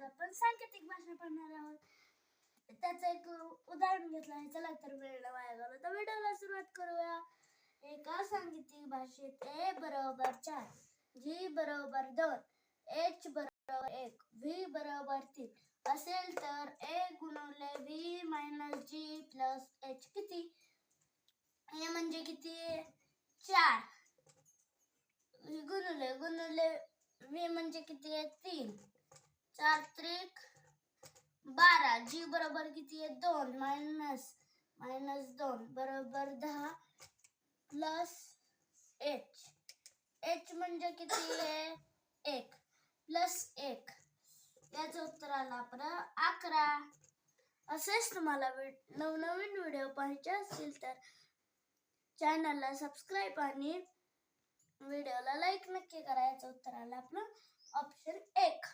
आपण सांकेतिक भाषा पडणार आहोत. त्याचं एक उदाहरण घेतलं आहे. चला तर वेळ न वाया घालवता तर व्हिडिओला सुरुवात करूया. एका सांकेतिक भाषेत a बरोबर 4, g बरोबर 2, h बरोबर 1, v बरोबर 3 असेल तर a गुणिले v minus g plus h किती? a म्हणजे किती? 4 गुणिले v म्हणजे किती आहे? 3. 4 त्रिक 12. g बरोबर किती आहे? 2 मायनस 2 बरोबर 10 प्लस h म्हणजे किती आहे? 1 प्लस 1. याचं उत्तर आलं आपलं 11. असेच तुम्हाला नवनवीन व्हिडिओ पाहायचे असतील तर चॅनलला सबस्क्राईब आणि व्हिडिओला लाईक नक्की करा. याचं उत्तर आलं आपलं ऑप्शन 1.